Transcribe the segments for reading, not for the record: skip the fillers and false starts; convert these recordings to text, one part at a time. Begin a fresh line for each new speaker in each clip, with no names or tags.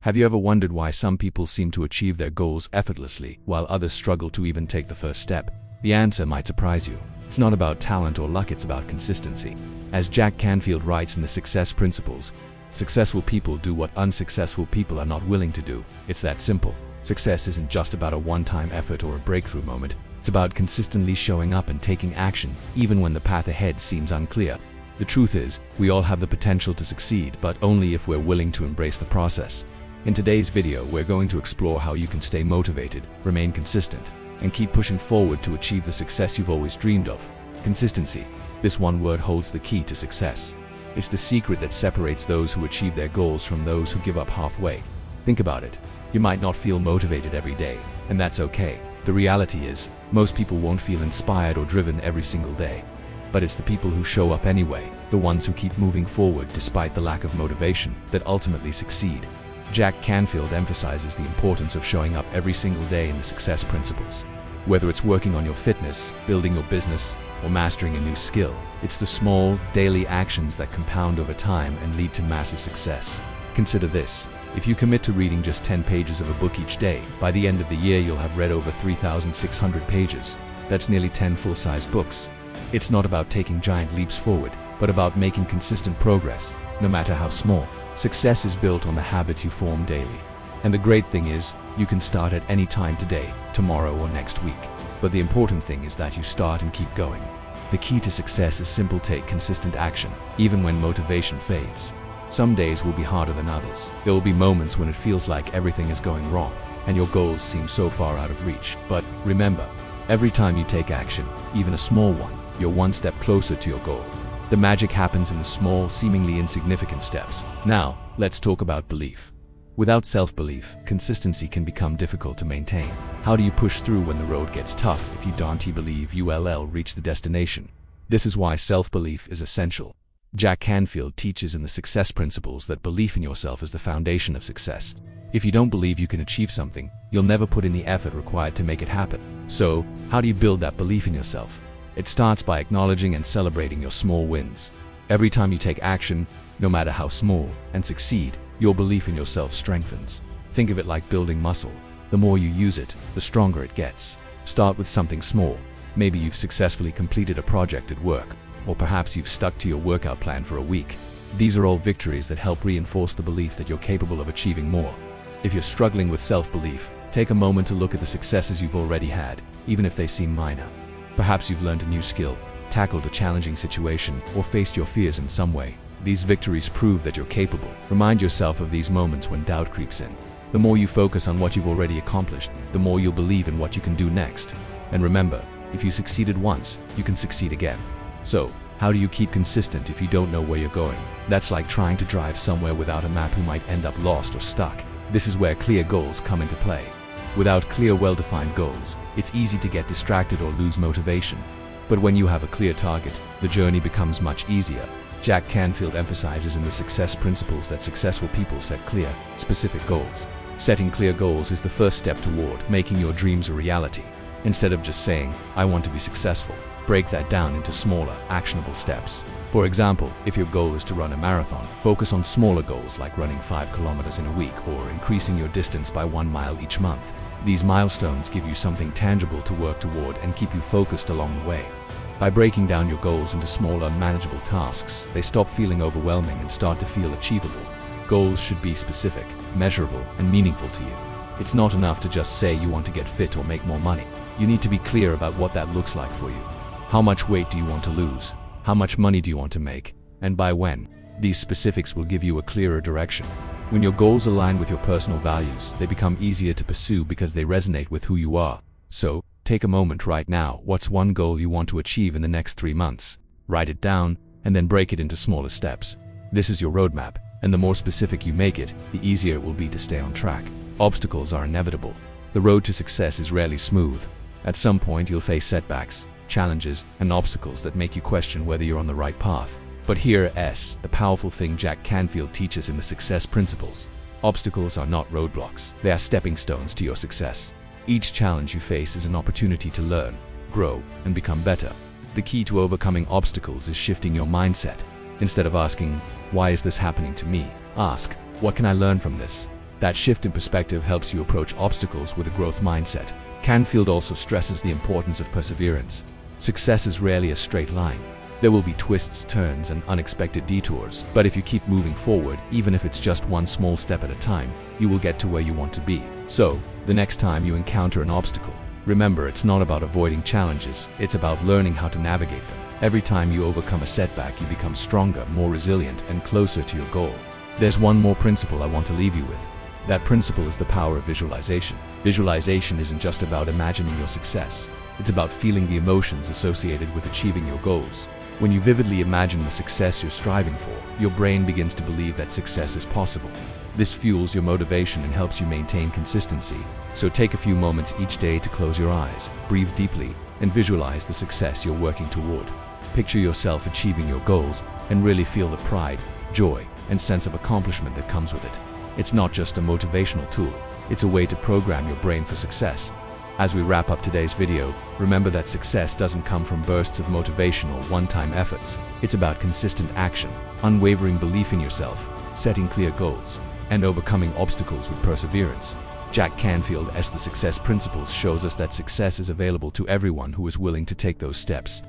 Have you ever wondered why some people seem to achieve their goals effortlessly while others struggle to even take the first step? The answer might surprise you. It's not about talent or luck, it's about consistency. As Jack Canfield writes in the Success Principles, successful people do what unsuccessful people are not willing to do. It's that simple. Success isn't just about a one-time effort or a breakthrough moment. It's about consistently showing up and taking action, even when the path ahead seems unclear. The truth is, we all have the potential to succeed, but only if we're willing to embrace the process. In today's video, we're going to explore how you can stay motivated, remain consistent, and keep pushing forward to achieve the success you've always dreamed of. Consistency. This one word holds the key to success. It's the secret that separates those who achieve their goals from those who give up halfway. Think about it. You might not feel motivated every day, and that's okay. The reality is, most people won't feel inspired or driven every single day. But it's the people who show up anyway, the ones who keep moving forward despite the lack of motivation, that ultimately succeed. Jack Canfield emphasizes the importance of showing up every single day in the Success Principles. Whether it's working on your fitness, building your business, or mastering a new skill, it's the small, daily actions that compound over time and lead to massive success. Consider this. If you commit to reading just 10 pages of a book each day, by the end of the year you'll have read over 3,600 pages. That's nearly 10 full-size books. It's not about taking giant leaps forward, but about making consistent progress, no matter how small. Success is built on the habits you form daily. And the great thing is, you can start at any time today, tomorrow, or next week. But the important thing is that you start and keep going. The key to success is simple: take consistent action, even when motivation fades. Some days will be harder than others. There will be moments when it feels like everything is going wrong, and your goals seem so far out of reach. But remember, every time you take action, even a small one, you're one step closer to your goal. The magic happens in the small, seemingly insignificant steps. Now, let's talk about belief. Without self-belief, consistency can become difficult to maintain. How do you push through when the road gets tough if you don't believe you'll reach the destination? This is why self-belief is essential. Jack Canfield teaches in the Success Principles that belief in yourself is the foundation of success. If you don't believe you can achieve something, you'll never put in the effort required to make it happen. So, how do you build that belief in yourself? It starts by acknowledging and celebrating your small wins. Every time you take action, no matter how small, and succeed, your belief in yourself strengthens. Think of it like building muscle. The more you use it, the stronger it gets. Start with something small. Maybe you've successfully completed a project at work, or perhaps you've stuck to your workout plan for a week. These are all victories that help reinforce the belief that you're capable of achieving more. If you're struggling with self-belief, take a moment to look at the successes you've already had, even if they seem minor. Perhaps you've learned a new skill, tackled a challenging situation, or faced your fears in some way. These victories prove that you're capable. Remind yourself of these moments when doubt creeps in. The more you focus on what you've already accomplished, the more you'll believe in what you can do next. And remember, if you succeeded once, you can succeed again. So, how do you keep consistent if you don't know where you're going? That's like trying to drive somewhere without a map. Who might end up lost or stuck. This is where clear goals come into play. Without clear, well-defined goals, it's easy to get distracted or lose motivation. But when you have a clear target, the journey becomes much easier. Jack Canfield emphasizes in the Success Principles that successful people set clear, specific goals. Setting clear goals is the first step toward making your dreams a reality. Instead of just saying, "I want to be successful," break that down into smaller, actionable steps. For example, if your goal is to run a marathon, focus on smaller goals like running 5 kilometers in a week or increasing your distance by 1 mile each month. These milestones give you something tangible to work toward and keep you focused along the way. By breaking down your goals into smaller, manageable tasks, they stop feeling overwhelming and start to feel achievable. Goals should be specific, measurable, and meaningful to you. It's not enough to just say you want to get fit or make more money. You need to be clear about what that looks like for you. How much weight do you want to lose? How much money do you want to make? And by when? These specifics will give you a clearer direction. When your goals align with your personal values, they become easier to pursue because they resonate with who you are. So, take a moment right now. What's one goal you want to achieve in the next 3 months? Write it down, and then break it into smaller steps. This is your roadmap, and the more specific you make it, the easier it will be to stay on track. Obstacles are inevitable. The road to success is rarely smooth. At some point you'll face setbacks, challenges, and obstacles that make you question whether you're on the right path. But here's the powerful thing Jack Canfield teaches in the Success Principles. Obstacles are not roadblocks. They are stepping stones to your success. Each challenge you face is an opportunity to learn, grow, and become better. The key to overcoming obstacles is shifting your mindset. Instead of asking, "Why is this happening to me?" ask, "What can I learn from this?" That shift in perspective helps you approach obstacles with a growth mindset. Canfield also stresses the importance of perseverance. Success is rarely a straight line. There will be twists, turns, and unexpected detours, but if you keep moving forward, even if it's just one small step at a time, you will get to where you want to be. So, the next time you encounter an obstacle, remember it's not about avoiding challenges, it's about learning how to navigate them. Every time you overcome a setback, you become stronger, more resilient, and closer to your goal. There's one more principle I want to leave you with. That principle is the power of visualization. Visualization isn't just about imagining your success. It's about feeling the emotions associated with achieving your goals. When you vividly imagine the success you're striving for, your brain begins to believe that success is possible. This fuels your motivation and helps you maintain consistency. So take a few moments each day to close your eyes, breathe deeply, and visualize the success you're working toward. Picture yourself achieving your goals and really feel the pride, joy, and sense of accomplishment that comes with it. It's not just a motivational tool, it's a way to program your brain for success. As we wrap up today's video, remember that success doesn't come from bursts of motivation or one-time efforts. It's about consistent action, unwavering belief in yourself, setting clear goals, and overcoming obstacles with perseverance. Jack Canfield's The Success Principles shows us that success is available to everyone who is willing to take those steps,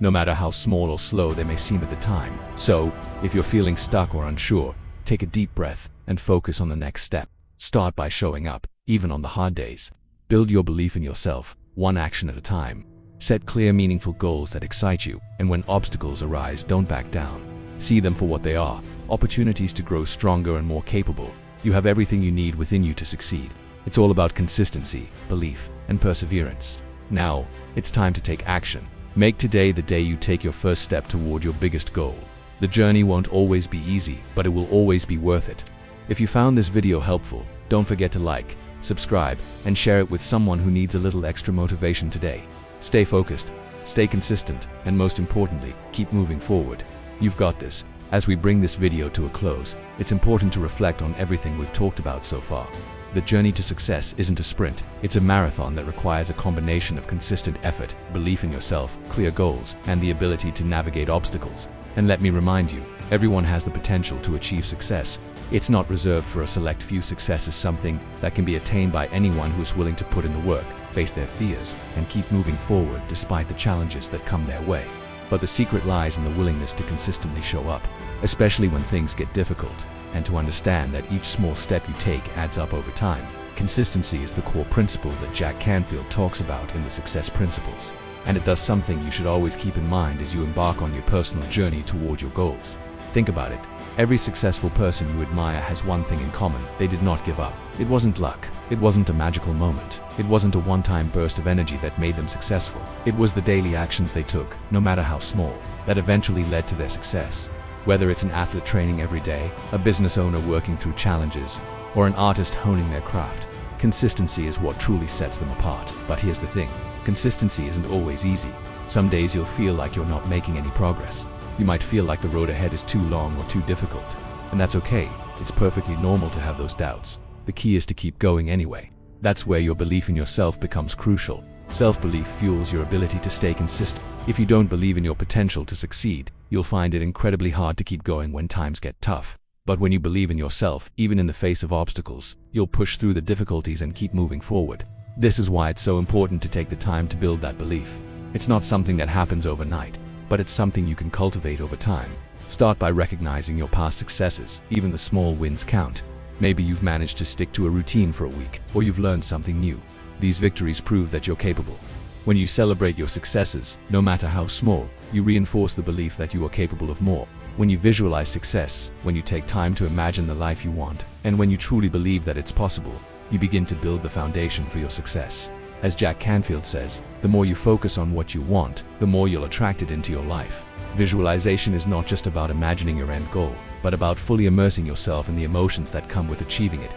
no matter how small or slow they may seem at the time. So, if you're feeling stuck or unsure, take a deep breath and focus on the next step. Start by showing up, even on the hard days. Build your belief in yourself, one action at a time. Set clear, meaningful goals that excite you, and when obstacles arise, don't back down. See them for what they are, opportunities to grow stronger and more capable. You have everything you need within you to succeed. It's all about consistency, belief, and perseverance. Now, it's time to take action. Make today the day you take your first step toward your biggest goal. The journey won't always be easy, but it will always be worth it. If you found this video helpful, don't forget to like, subscribe, and share it with someone who needs a little extra motivation today. Stay focused, stay consistent, and most importantly, keep moving forward. You've got this. As we bring this video to a close, it's important to reflect on everything we've talked about so far. The journey to success isn't a sprint, it's a marathon that requires a combination of consistent effort, belief in yourself, clear goals, and the ability to navigate obstacles. And let me remind you, everyone has the potential to achieve success. It's not reserved for a select few. Success is something that can be attained by anyone who is willing to put in the work, face their fears, and keep moving forward despite the challenges that come their way. But the secret lies in the willingness to consistently show up, especially when things get difficult, and to understand that each small step you take adds up over time. Consistency is the core principle that Jack Canfield talks about in The Success Principles, and it does something you should always keep in mind as you embark on your personal journey toward your goals. Think about it. Every successful person you admire has one thing in common: they did not give up. It wasn't luck. It wasn't a magical moment. It wasn't a one-time burst of energy that made them successful. It was the daily actions they took, no matter how small, that eventually led to their success. Whether it's an athlete training every day, a business owner working through challenges, or an artist honing their craft, consistency is what truly sets them apart. But here's the thing: consistency isn't always easy. Some days you'll feel like you're not making any progress. You might feel like the road ahead is too long or too difficult. And that's okay. It's perfectly normal to have those doubts. The key is to keep going anyway. That's where your belief in yourself becomes crucial. Self-belief fuels your ability to stay consistent. If you don't believe in your potential to succeed, you'll find it incredibly hard to keep going when times get tough. But when you believe in yourself, even in the face of obstacles, you'll push through the difficulties and keep moving forward. This is why it's so important to take the time to build that belief. It's not something that happens overnight, but it's something you can cultivate over time. Start by recognizing your past successes. Even the small wins count. Maybe you've managed to stick to a routine for a week, or you've learned something new. These victories prove that you're capable. When you celebrate your successes, no matter how small, you reinforce the belief that you are capable of more. When you visualize success, when you take time to imagine the life you want, and when you truly believe that it's possible, you begin to build the foundation for your success. As Jack Canfield says, the more you focus on what you want, the more you'll attract it into your life. Visualization is not just about imagining your end goal, but about fully immersing yourself in the emotions that come with achieving it.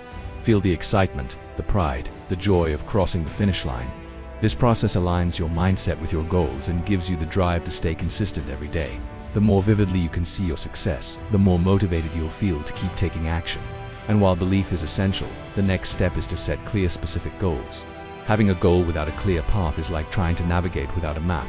Feel the excitement, the pride, the joy of crossing the finish line. This process aligns your mindset with your goals and gives you the drive to stay consistent every day. The more vividly you can see your success, the more motivated you'll feel to keep taking action. And while belief is essential, the next step is to set clear, specific goals. Having a goal without a clear path is like trying to navigate without a map.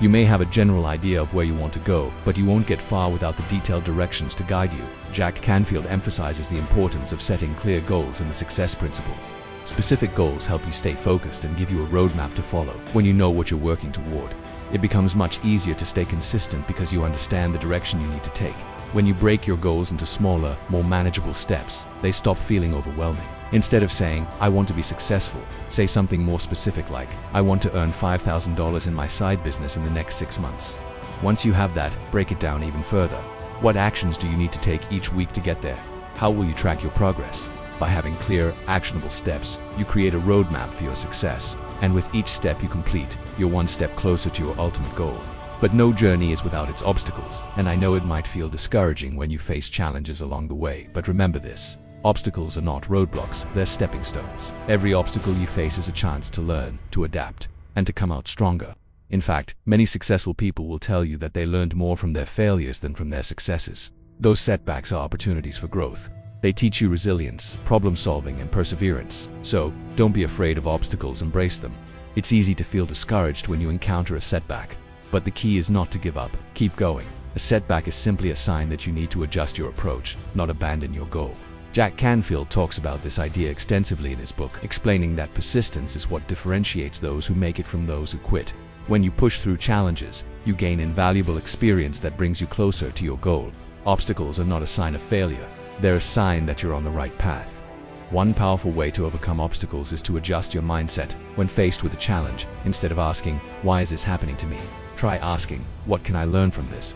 You may have a general idea of where you want to go, but you won't get far without the detailed directions to guide you. Jack Canfield emphasizes the importance of setting clear goals in the success principles. Specific goals help you stay focused and give you a roadmap to follow. When you know what you're working toward, it becomes much easier to stay consistent because you understand the direction you need to take. When you break your goals into smaller, more manageable steps, they stop feeling overwhelming. Instead of saying, "I want to be successful," say something more specific like, "I want to earn $5,000 in my side business in the next 6 months." Once you have that, break it down even further. What actions do you need to take each week to get there? How will you track your progress? By having clear, actionable steps, you create a roadmap for your success. And with each step you complete, you're one step closer to your ultimate goal. But no journey is without its obstacles, and I know it might feel discouraging when you face challenges along the way, but remember this. Obstacles are not roadblocks, they're stepping stones. Every obstacle you face is a chance to learn, to adapt, and to come out stronger. In fact, many successful people will tell you that they learned more from their failures than from their successes. Those setbacks are opportunities for growth. They teach you resilience, problem solving, and perseverance. So, don't be afraid of obstacles, embrace them. It's easy to feel discouraged when you encounter a setback. But the key is not to give up, keep going. A setback is simply a sign that you need to adjust your approach, not abandon your goal. Jack Canfield talks about this idea extensively in his book, explaining that persistence is what differentiates those who make it from those who quit. When you push through challenges, you gain invaluable experience that brings you closer to your goal. Obstacles are not a sign of failure, they're a sign that you're on the right path. One powerful way to overcome obstacles is to adjust your mindset when faced with a challenge. Instead of asking, "Why is this happening to me?" try asking, "What can I learn from this?"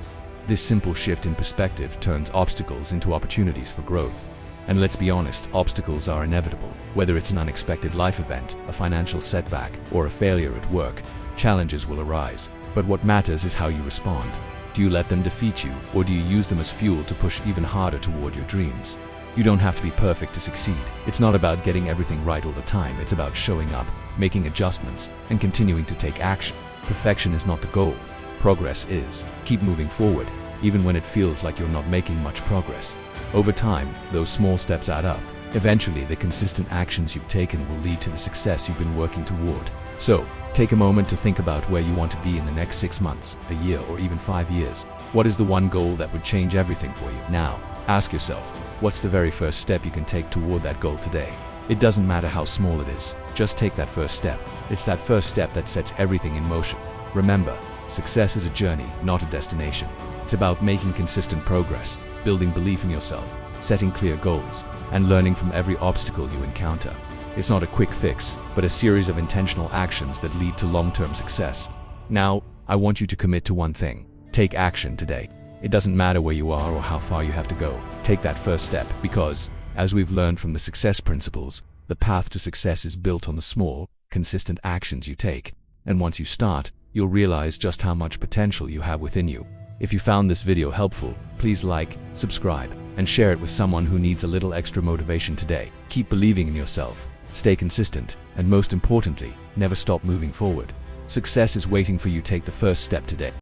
This simple shift in perspective turns obstacles into opportunities for growth. And let's be honest, obstacles are inevitable. Whether it's an unexpected life event, a financial setback, or a failure at work, challenges will arise. But what matters is how you respond. Do you let them defeat you, or do you use them as fuel to push even harder toward your dreams? You don't have to be perfect to succeed. It's not about getting everything right all the time. It's about showing up, making adjustments, and continuing to take action. Perfection is not the goal. Progress is. Keep moving forward, even when it feels like you're not making much progress. Over time, those small steps add up. Eventually, the consistent actions you've taken will lead to the success you've been working toward. So, take a moment to think about where you want to be in the next 6 months, a year, or even 5 years. What is the one goal that would change everything for you? Now, ask yourself, what's the very first step you can take toward that goal today? It doesn't matter how small it is, just take that first step. It's that first step that sets everything in motion. Remember, success is a journey, not a destination. It's about making consistent progress, building belief in yourself, setting clear goals, and learning from every obstacle you encounter. It's not a quick fix, but a series of intentional actions that lead to long-term success. Now, I want you to commit to one thing. Take action today. It doesn't matter where you are or how far you have to go. Take that first step because, as we've learned from the success principles, the path to success is built on the small, consistent actions you take. And once you start, you'll realize just how much potential you have within you. If you found this video helpful, please like, subscribe, and share it with someone who needs a little extra motivation today. Keep believing in yourself, stay consistent, and most importantly, never stop moving forward. Success is waiting for you. Take the first step today.